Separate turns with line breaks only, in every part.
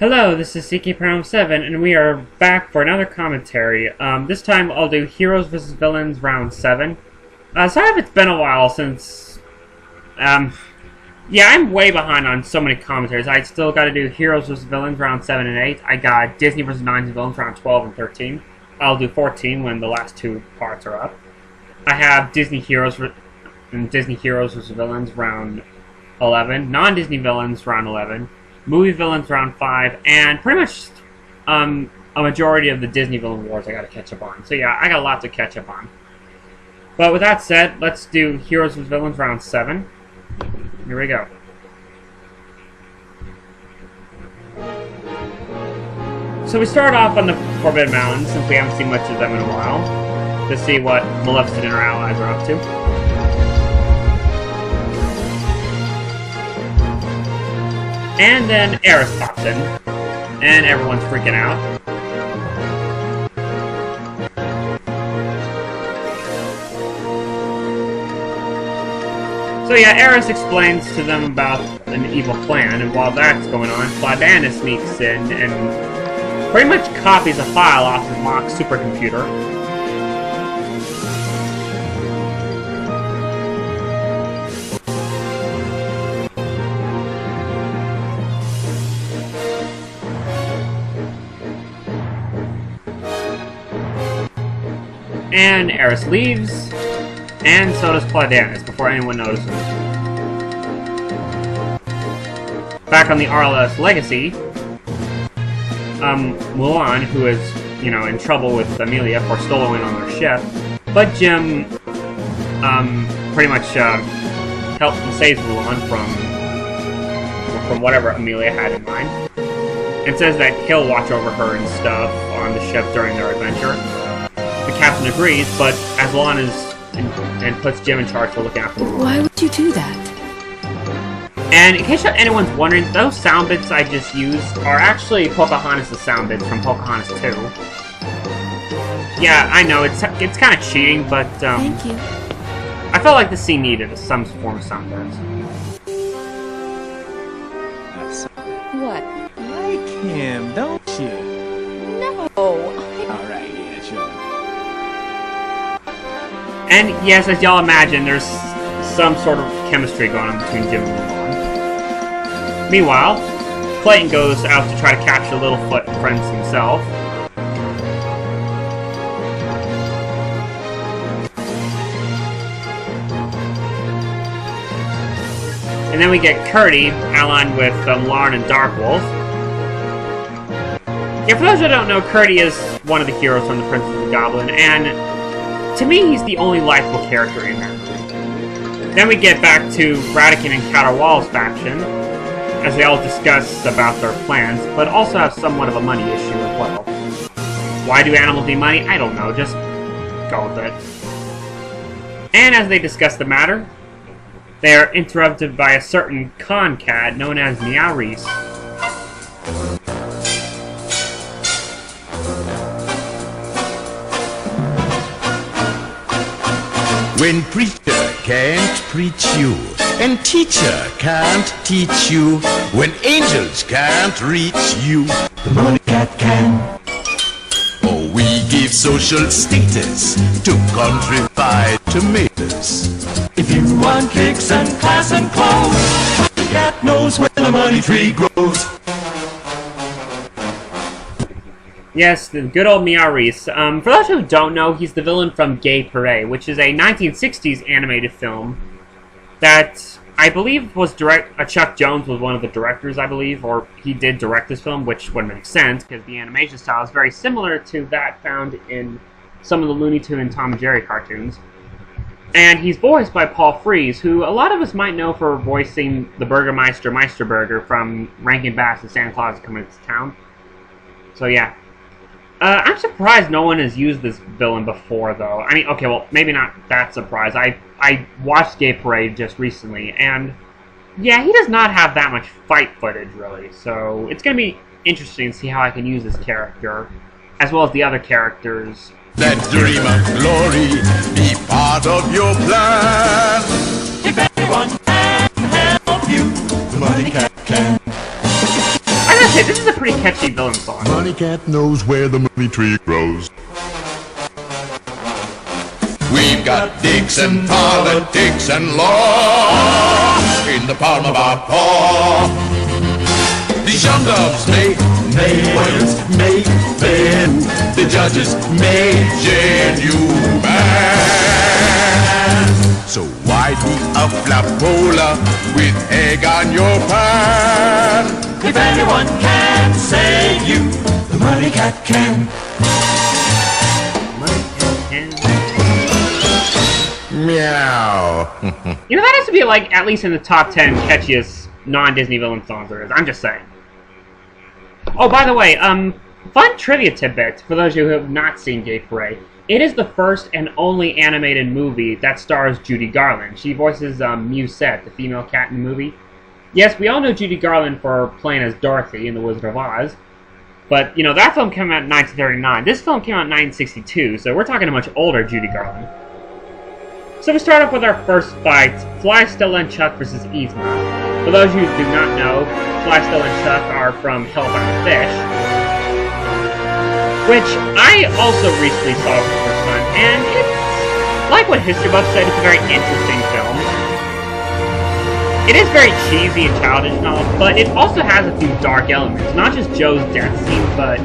Hello, this is CK7, and we are back for another commentary. This time I'll do Heroes vs. Villains Round 7. Sorry if it's been a while since... yeah, I'm way behind on so many commentaries. I still gotta do Heroes vs. Villains Round 7 and 8. I got Disney vs. Nines and Villains Round 12 and 13. I'll do 14 when the last two parts are up. I have Disney Heroes vs. Villains Round 11. Non-Disney Villains Round 11. Movie Villains Round 5, and pretty much a majority of the Disney Villain Wars I gotta catch up on. So yeah, I got a lot to catch up on. But with that said, let's do Heroes vs. Villains Round 7. Here we go. So we start off on the Forbidden Mountains, since we haven't seen much of them in a while, to see what Maleficent and her allies are up to. And then Eris pops in, and everyone's freaking out. So yeah, Eris explains to them about an evil plan, and while that's going on, Claudana sneaks in and pretty much copies a file off his mock supercomputer. And Eris leaves, and so does Claudanus, before anyone notices. Back on the RLS Legacy, Mulan, who is, you know, in trouble with Amelia for stolen on their ship, but Jim, pretty much, helps and saves Mulan from whatever Amelia had in mind, and says that he'll watch over her and stuff on the ship during their adventure. The captain agrees, but Aslan and puts Jim in charge for looking after the woman.
Why would you do that?
And in case anyone's wondering, those sound bits I just used are actually Pocahontas' sound bits from Pocahontas 2. Yeah, I know, it's kind of cheating, but,
Thank you.
I felt like the scene needed some form of sound bits.
What?
Like him, don't you?
No.
Alright, yeah, sure.
And yes, as y'all imagine, there's some sort of chemistry going on between Jim and Mulan. Meanwhile, Clayton goes out to try to capture Littlefoot and friends himself. And then we get Curdy allied with Larn and Darkwolf. Yeah, for those who don't know, Curdy is one of the heroes from The Princess and the Goblin, and to me, he's the only likable character in that movie. Then we get back to Radakin and Caterwall's faction, as they all discuss about their plans, but also have somewhat of a money issue as well. Why do animals need money? I don't know, just go with it. And as they discuss the matter, they are interrupted by a certain con cat known as Meowreese.
When preacher can't preach you, and teacher can't teach you, when angels can't reach you, the money cat can. Oh, we give social status to countrified tomatoes. If you want kicks and class and clothes, the cat knows where the money tree grows.
Yes, the good old Meowreese. For those who don't know, he's the villain from Gay Parade, which is a 1960s animated film that I believe was Chuck Jones was one of the directors, I believe, or he did direct this film, which would make sense, because the animation style is very similar to that found in some of the Looney Tunes and Tom and Jerry cartoons. And he's voiced by Paul Frees, who a lot of us might know for voicing the Burgermeister Meisterburger from Rankin Bass and Santa Claus is Coming to Town. So yeah. I'm surprised no one has used this villain before, though. I mean, okay, well, maybe not that surprised. I watched Gay Parade just recently, and yeah, he does not have that much fight footage, really. So it's going to be interesting to see how I can use this character, as well as the other characters.
That dream of glory be part of your plan. If anyone can help you, the money cat can.
I gotta say, this is a pretty catchy villain song.
Money cat knows where the money tree grows. We've got Dixon, politics, and law in the palm of our paw. The young doves may lawyers may bend, the judges may genuine. So why be a flapola with egg on your pan? If anyone can save you, the money cat can. Meow.
You know, that has to be, like, at least in the top 10 catchiest non-Disney villain songs there is. I'm just saying. Oh, by the way, fun trivia tidbit for those of you who have not seen Gay Parade. It is the first and only animated movie that stars Judy Garland. She voices Musette, the female cat in the movie. Yes, we all know Judy Garland for playing as Dorothy in The Wizard of Oz. But, you know, that film came out in 1939. This film came out in 1962, so we're talking a much older Judy Garland. So we start off with our first fight, Fly, Stella, and Chuck versus Yzma. For those of you who do not know, Fly, Stella, and Chuck are from Help, I'm a Fish, which I also recently saw for the first time, and it's, like what History Buff said, it's a very interesting film. It is very cheesy and childish and all, but it also has a few dark elements. Not just Joe's death scene, but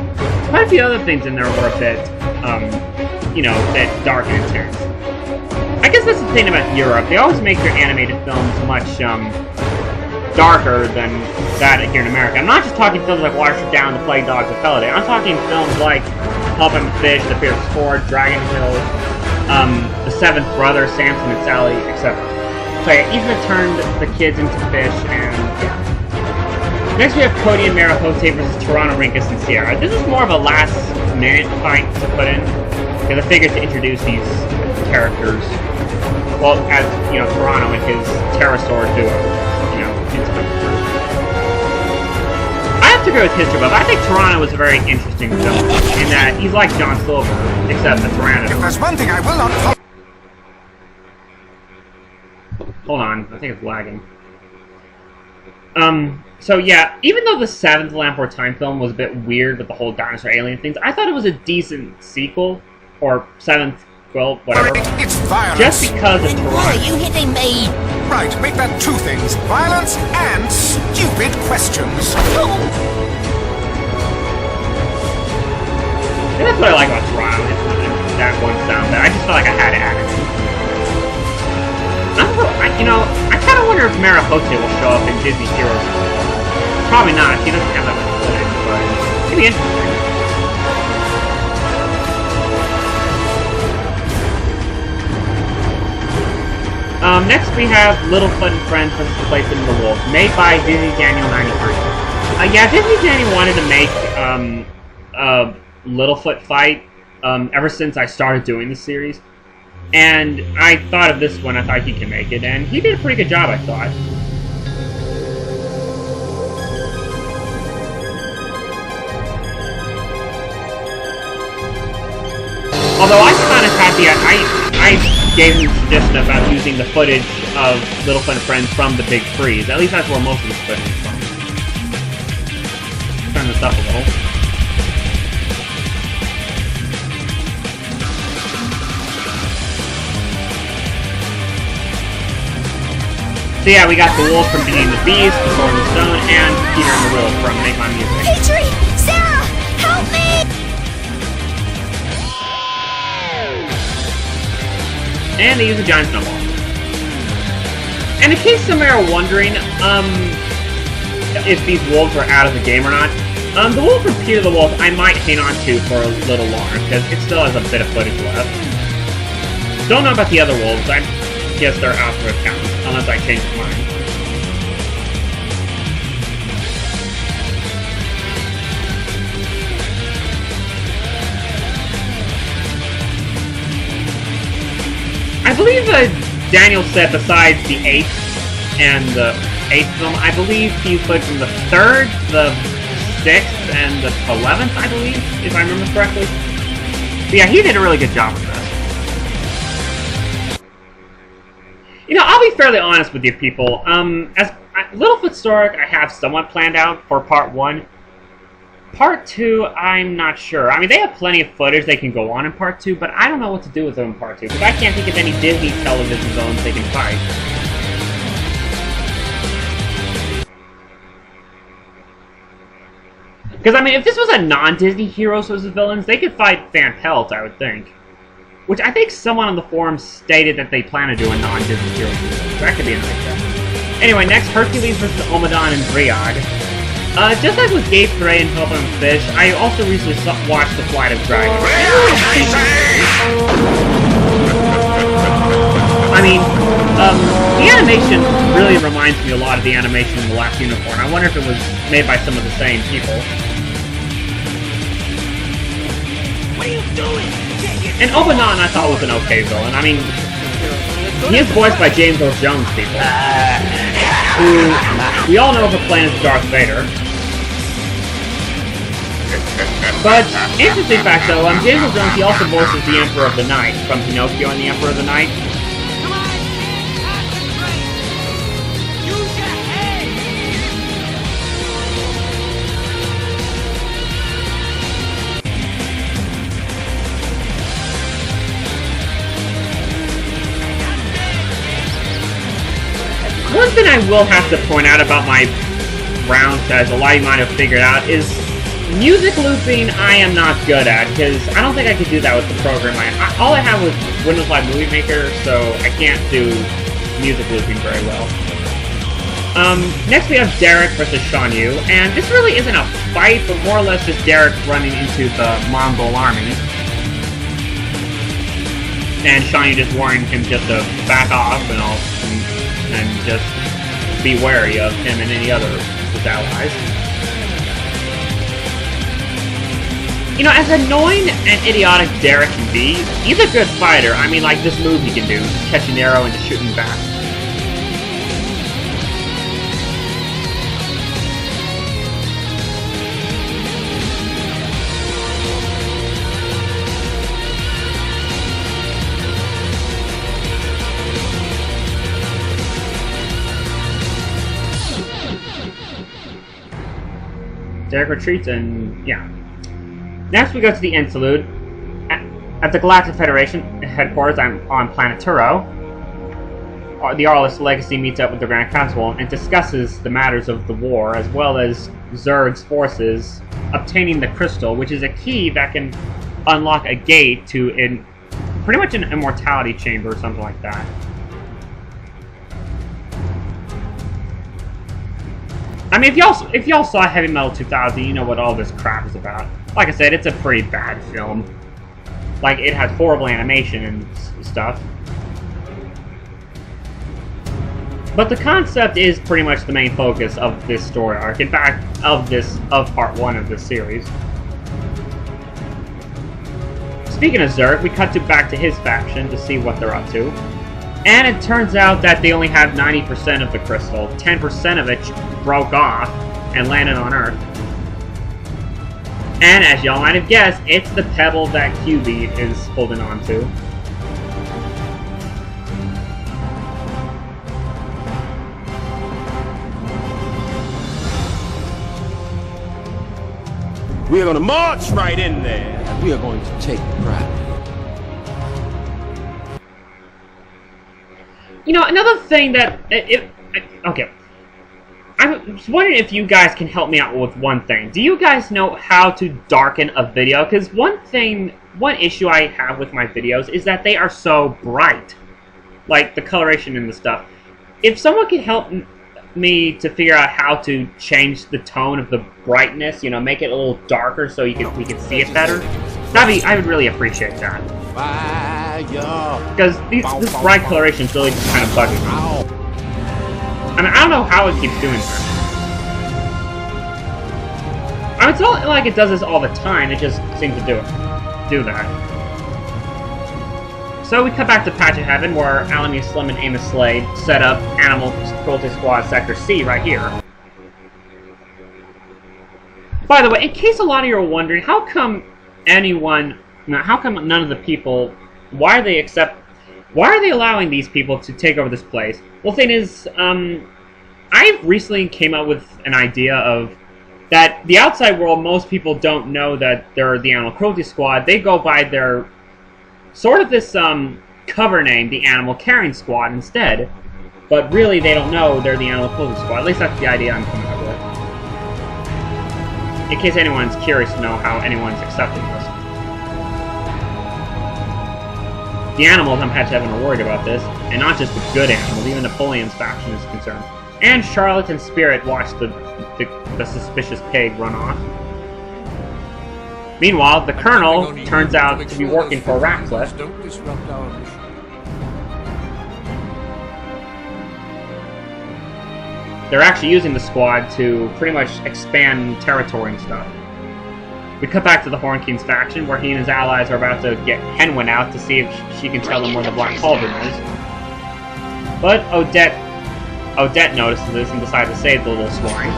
quite a few other things in there were a bit, you know, a bit dark and intense. I guess that's the thing about Europe. They always make their animated films much, darker than that here in America. I'm not just talking films like Watership Down, The Plague Dogs, and Feliday. I'm talking films like Help, I'm a Fish, The Fierce Sport, Dragon Hill, The Seventh Brother, Samson and Sally, etc. So yeah, Yzma turned the kids into fish, and yeah. Next we have Cody and Marahote versus Toronto, Rinkus, and Sierra. This is more of a last-minute fight to put in, because I figured to introduce these characters, well, as, you know, Toronto and his pterosaur duo, you know, I have to agree with History Buff. I think Toronto was a very interesting film, in that he's like John Silver, except a Tyrannosaurus.
If there's one thing I will not...
Hold on, I think it's lagging. So yeah, even though the Seventh Lamp or Time film was a bit weird with the whole dinosaur alien things, I thought it was a decent sequel, or seventh, well, whatever.
It's violence.
Just because of Toronto.
Why are you hitting me?
Right, make that two things. Violence and stupid questions.
And that's what I like about Toronto, is that one sound that I just felt like I had to add it. I kind of wonder if Marahote will show up in Disney Heroes. Probably not. He doesn't have that much footage, but it could be interesting. Next we have Littlefoot and Friends versus Playful and the Wolves, made by Disney Daniel 93. Yeah, Disney Daniel wanted to make a Littlefoot fight ever since I started doing the series. And I thought of this one, I thought he could make it, and he did a pretty good job, I thought. Although I kind of had I gave him a suggestion about using the footage of Littlefoot and Friends from the Big Freeze. At least that's where most of the footage is from. Turn this up a little. So yeah, we got the wolf from Beauty and the Beast, the Sword and the Stone, and Peter and the Wolf from Make My Music.
Petrie! Sarah! Help me!
And they use a giant snowball. And in case some are wondering, if these wolves are out of the game or not, the wolf from Peter the Wolf I might hang on to for a little longer, because it still has a bit of footage left. Don't know about the other wolves, I guess they're out for account, unless I change my mind. I believe Daniel said besides the 8th and the 8th film, I believe he put from the 3rd, the 6th, and the 11th, I believe, if I remember correctly. But yeah, he did a really good job with this. You know, I'll be fairly honest with you people. As Littlefoot's story, I have somewhat planned out for part 1. Part 2, I'm not sure. I mean, they have plenty of footage they can go on in Part 2, but I don't know what to do with them in Part 2, because I can't think of any Disney television villains they can fight. Because, I mean, if this was a non-Disney heroes as villains, they could fight Van Pelt, I would think. Which I think someone on the forums stated that they plan to do a non-Disney heroes villain. That could be a nice idea. Anyway, next, Hercules vs. Omadon and Briag. Just like with Gay Pray and Helping Fish, I also recently watched The Flight of Dragons. I mean, the animation really reminds me a lot of the animation in The Last Unicorn. I wonder if it was made by some of the same people.
What are you doing?
And Obanon I thought was an okay villain. I mean, he is voiced by James Earl Jones people, who we all know for playing as Darth Vader. But, interesting fact though, James Earl Jones, he also voices the Emperor of the Night from Pinocchio and the Emperor of the Night. One thing I will have to point out about my rounds, as a lot of you might have figured out, is music looping I am not good at, because I don't think I could do that with the program. All I have was Windows Live Movie Maker, so I can't do music looping very well. Next we have Derek versus Shan Yu, and this really isn't a fight, but more or less just Derek running into the Mongol Army. And Shan Yu just warning him just to back off and just be wary of him and any other of his allies. You know, as annoying and idiotic Derek can be, he's a good fighter. I mean, like this move he can do, just catch an arrow and just shoot him back. Derek retreats and, yeah. Next we go to the interlude. At the Galactic Federation headquarters on planet Turo, the Arliss Legacy meets up with the Grand Council and discusses the matters of the war, as well as Zerg's forces obtaining the crystal, which is a key that can unlock a gate to pretty much an immortality chamber or something like that. I mean, if y'all saw Heavy Metal 2000, you know what all this crap is about. Like I said, it's a pretty bad film. Like, it has horrible animation and stuff. But the concept is pretty much the main focus of this story arc. In fact, of part 1 of this series. Speaking of Zerg, we cut back to his faction to see what they're up to. And it turns out that they only have 90% of the crystal. 10% of it broke off and landed on Earth. And as y'all might have guessed, it's the pebble that QB is holding on to.
We are going to march right in there, and we are going to take pride.
You know, another thing that... okay. I was wondering if you guys can help me out with one thing. Do you guys know how to darken a video? Because one issue I have with my videos is that they are so bright. Like, the coloration and the stuff. If someone could help me to figure out how to change the tone of the brightness, you know, make it a little darker so we can see it better, I would really appreciate that. Because this bright coloration is really just kind of bugging me. I mean, I don't know how it keeps doing that. I mean, it's not like it does this all the time, it just seems to do that. So we cut back to Patch of Heaven, where Alamy Slim and Amos Slade set up Animal Cruelty Squad Sector C right here. By the way, in case a lot of you are wondering, how come none of the people, why are they allowing these people to take over this place? Well, the thing is, I recently came up with an idea of that the outside world, most people don't know that they're the Animal Cruelty Squad. They go by their sort of this cover name, the Animal Caring Squad, instead. But really, they don't know they're the Animal Cruelty Squad. At least that's the idea I'm coming up with. In case anyone's curious to know how anyone's accepting this. The animals, I'm actually having worried about this, and not just the good animals, even Napoleon's faction is concerned. And Charlotte and Spirit watch the suspicious pig run off. Meanwhile, the Colonel turns out to be working for Ratcliffe.
Don't disrupt our mission.
They're actually using the squad to pretty much expand territory and stuff. We cut back to the Horn King's faction, where he and his allies are about to get Henwin out to see if she can tell them where the Black Cauldron is. But Odette notices this and decides to save the little swine.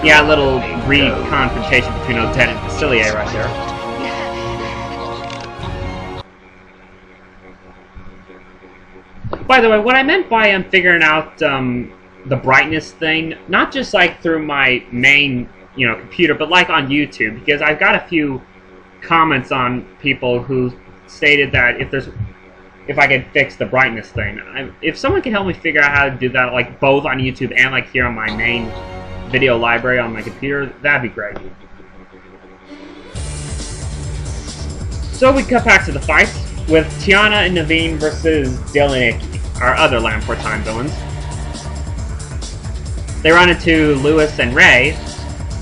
Yeah, a little brief confrontation between Odette and Facilier right there. By the way, what I meant by figuring out the brightness thing, not just like through my main, computer, but like on YouTube, because I've got a few comments on people who stated that if I could fix the brightness thing, if someone can help me figure out how to do that, like both on YouTube and like here on my main video library on my computer, that'd be great. So we cut back to the fight with Tiana and Naveen versus Dylan and Icky, our other Land for Time villains. They run into Lewis and Ray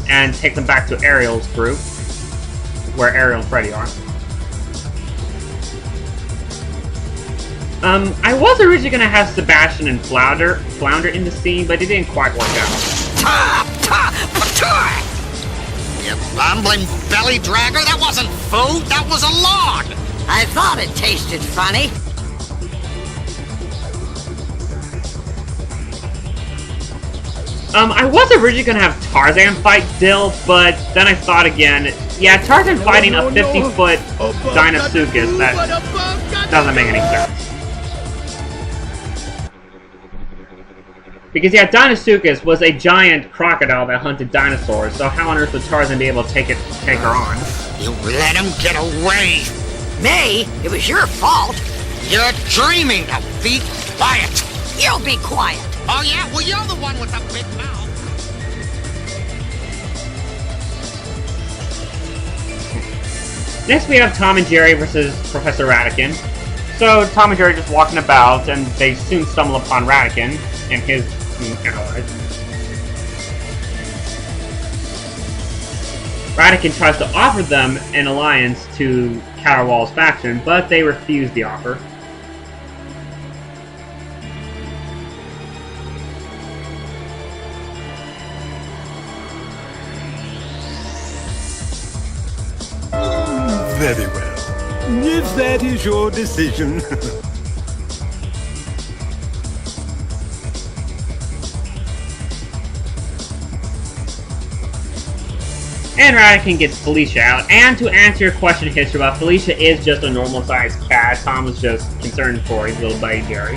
and take them back to Ariel's group, where Ariel and Freddy are. I was originally gonna have Sebastian and Flounder in the scene, but it didn't quite work out.
You bumbling belly dragger, that wasn't food, that was a log!
I thought it tasted funny.
I was originally gonna have Tarzan fight Dill, but then I thought again, yeah, Tarzan fighting a 50-foot Dinosuchus, that doesn't make any sense. Because, yeah, Dinosuchus was a giant crocodile that hunted dinosaurs, so how on earth would Tarzan be able to take her on?
You let him get away!
Me? It was your fault.
You're dreaming to be quiet!
You'll be quiet.
Oh yeah? Well, you're the one with the big mouth!
Next we have Tom and Jerry versus Professor Ratigan. So, Tom and Jerry are just walking about, and they soon stumble upon Ratigan and his allies. Ratigan tries to offer them an alliance to Caterwall's faction, but they refuse the offer.
Very well. If that is your decision.
And Ratigan gets Felicia out. And to answer your question, history about Felicia is just a normal-sized cat. Tom was just concerned for his little buddy Jerry.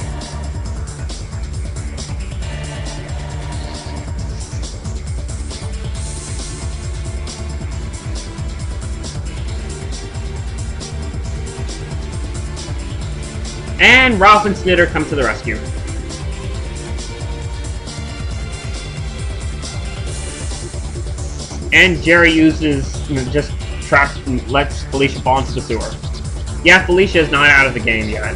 And Ralph and Snitter come to the rescue. And Jerry just traps and lets Felicia fall into the sewer. Yeah, Felicia is not out of the game yet.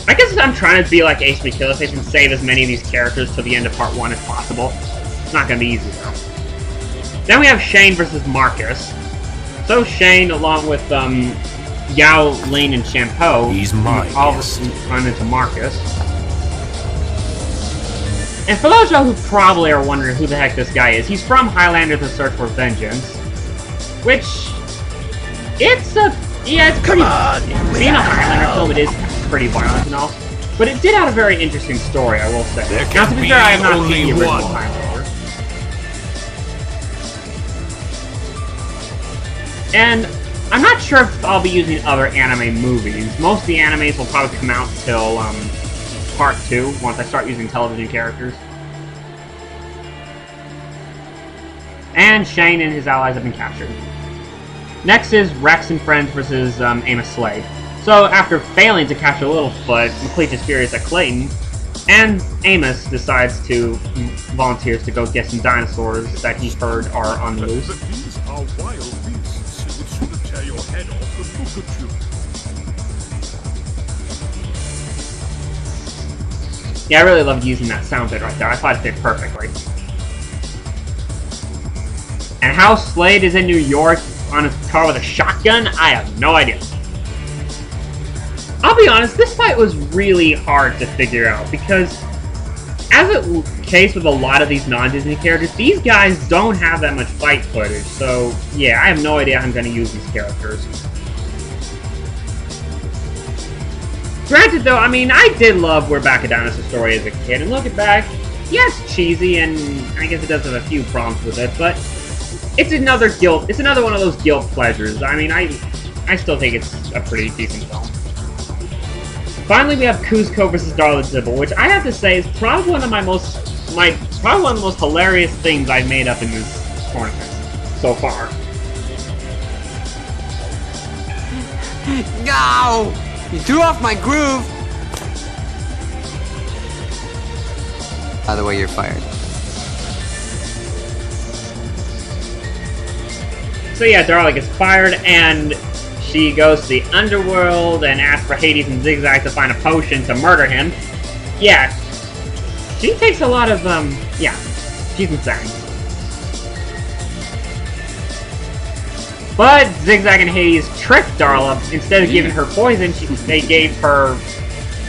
I guess I'm trying to be like Ace McKilliface and save as many of these characters to the end of part 1 as possible. It's not going to be easy, though. Then we have Shane versus Marcus. So Shane, along with Yao, Lane, and Shampoo.
He's mine.
All run into Marcus. And for those of you who probably are wondering who the heck this guy is, he's from Highlander: The Search for Vengeance, which it's pretty. Being a Highlander film, it is pretty violent and all, but it did have a very interesting story, I will say. Now, to be fair, I have not seen the original Highlander. And I'm not sure if I'll be using other anime movies. Most of the animes will probably come out till Part 2, once I start using television characters. And Shane and his allies have been captured. Next is Rex and friends versus Amos Slade. So after failing to capture Littlefoot, McLeach is furious at Clayton, and Amos decides to volunteers to go get some dinosaurs that he heard are on the loose.
These are wild beasts. It should tear your head off and look at you.
Yeah, I really loved using that sound bit right there. I thought it fit perfectly. And how Slade is in New York on his car with a shotgun, I have no idea. I'll be honest, this fight was really hard to figure out, because as is the case with a lot of these non-Disney characters, these guys don't have that much fight footage, so yeah, I have no idea how I'm going to use these characters. Granted though, I mean, I did love We're Back, a Dinosaur Story as a kid, and looking back, yeah, it's cheesy, and I guess it does have a few problems with it, but it's another one of those guilt pleasures. I mean, I still think it's a pretty decent film. Finally, we have Cusco versus Darla Dibble, which I have to say is probably one of the most hilarious things I've made up in this tournament so far.
No! You threw off my groove! By the way, you're fired.
So yeah, Darla gets fired, and she goes to the underworld and asks for Hades and Zigzag to find a potion to murder him. Yeah, she takes a lot of, yeah, she's insane. But Zigzag and Hades tricked Darla. Instead of giving her poison, they gave her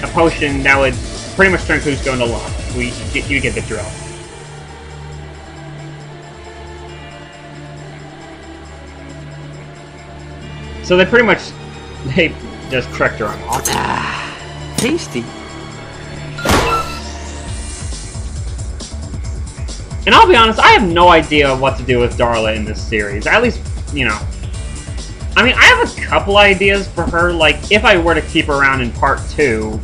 a potion that would pretty much turn Cusco into lava. You get the drill. So they just tricked her on all.
Tasty.
And I'll be honest, I have no idea what to do with Darla in this series. At least, you know. I mean, I have a couple ideas for her, like, if I were to keep her around in Part 2,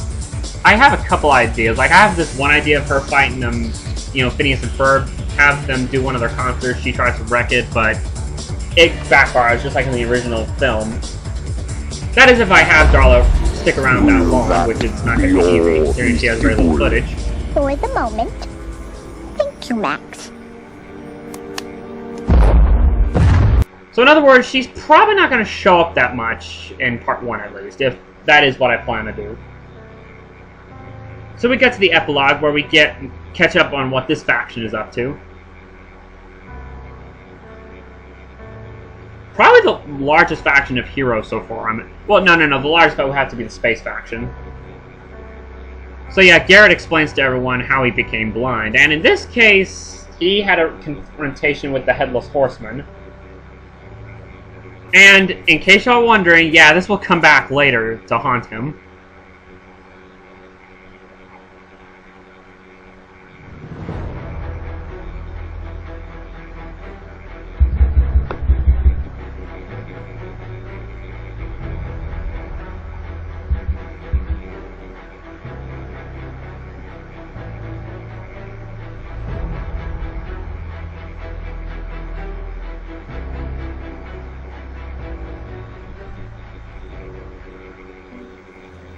I have a couple ideas. Like, I have this one idea of her fighting them, you know, Phineas and Ferb, have them do one of their concerts, she tries to wreck it, but it backfires, just like in the original film. That is if I have Darla stick around that long, which is not going to be easy, considering she has very little footage.
For the moment. Thank you, Max.
So in other words, she's probably not going to show up that much in Part 1 at least, if that is what I plan to do. So we get to the epilogue, where we catch up on what this faction is up to. Probably the largest faction of heroes so far. Well, no, the largest would have to be the space faction. So yeah, Garrett explains to everyone how he became blind, and in this case, he had a confrontation with the Headless Horseman. And in case y'all wondering, yeah, this will come back later to haunt him.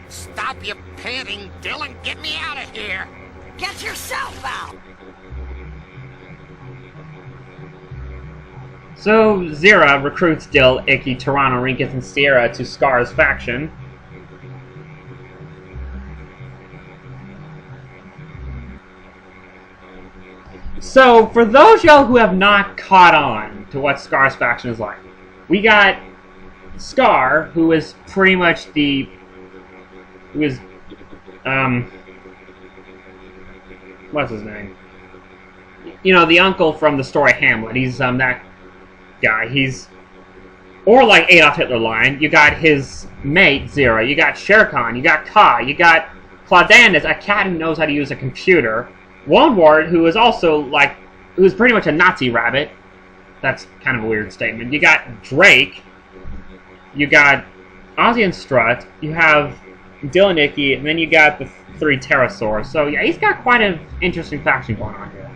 Stop your panting, Dylan. Get me out of here.
Get yourself out!
So, Zira recruits Dill, Icky, Toronto, Rinkus, and Sierra to Scar's faction. So, for those y'all who have not caught on to what Scar's faction is like, we got Scar, who is pretty much the... what's his name? You know, the uncle from the story Hamlet. He's, that guy. He's... Or like Adolf Hitler line, you got his mate, Zira, you got Shere Khan, you got Ka, you got Claudanus, a cat who knows how to use a computer, Wonward, who is also, like, who's pretty much a Nazi rabbit. That's kind of a weird statement. You got Drake, you got Ozzy and Strut, you have Dylanicki, and then you got the 3 pterosaurs. So, yeah, he's got quite an interesting faction going on here.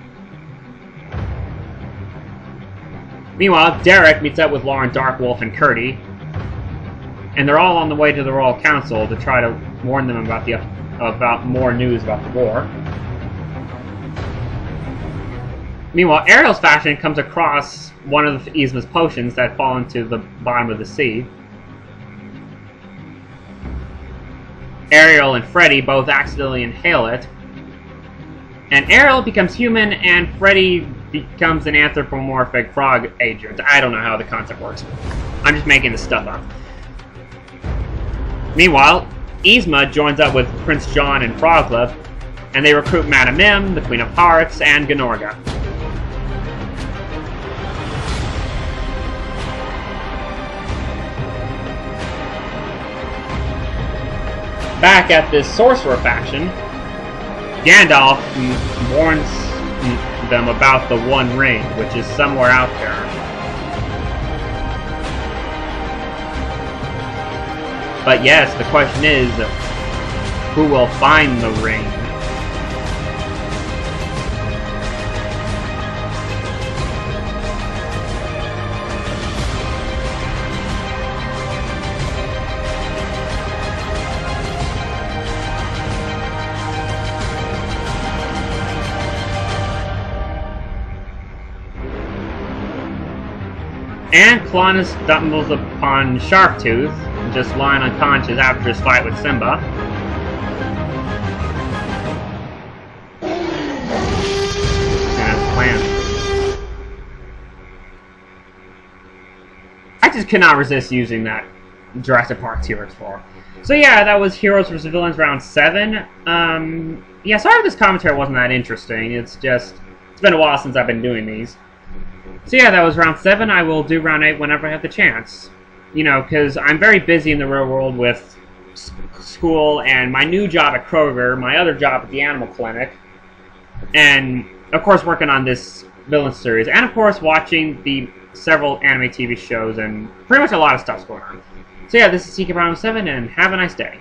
Meanwhile, Derek meets up with Lauren Darkwolf and Curdy, and they're all on the way to the Royal Council to try to warn them about more news about the war. Meanwhile, Ariel's faction comes across one of Yzma's potions that fall into the bottom of the sea. Ariel and Freddy both accidentally inhale it, and Ariel becomes human, and Freddy becomes an anthropomorphic frog agent. I don't know how the concept works. I'm just making this stuff up. Meanwhile, Yzma joins up with Prince John and Froglove, and they recruit Madame Mim, the Queen of Hearts, and Gnorga. Back at this sorcerer faction, Gandalf warns them about the One Ring, which is somewhere out there. But yes, the question is, who will find the ring? And Clonus stumbles upon Sharptooth, just lying unconscious after his fight with Simba. And his plan. I just could not resist using that Jurassic Park T-Rex 4. So yeah, that was Heroes vs. Villains Round 7. Yeah, sorry if this commentary wasn't that interesting. It's been a while since I've been doing these. So yeah, that was Round 7. I will do Round 8 whenever I have the chance. You know, because I'm very busy in the real world with school and my new job at Kroger, my other job at the animal clinic, and, of course, working on this villain series, and, of course, watching the several anime TV shows, and pretty much a lot of stuff's going on. So yeah, this is CK Round 7, and have a nice day.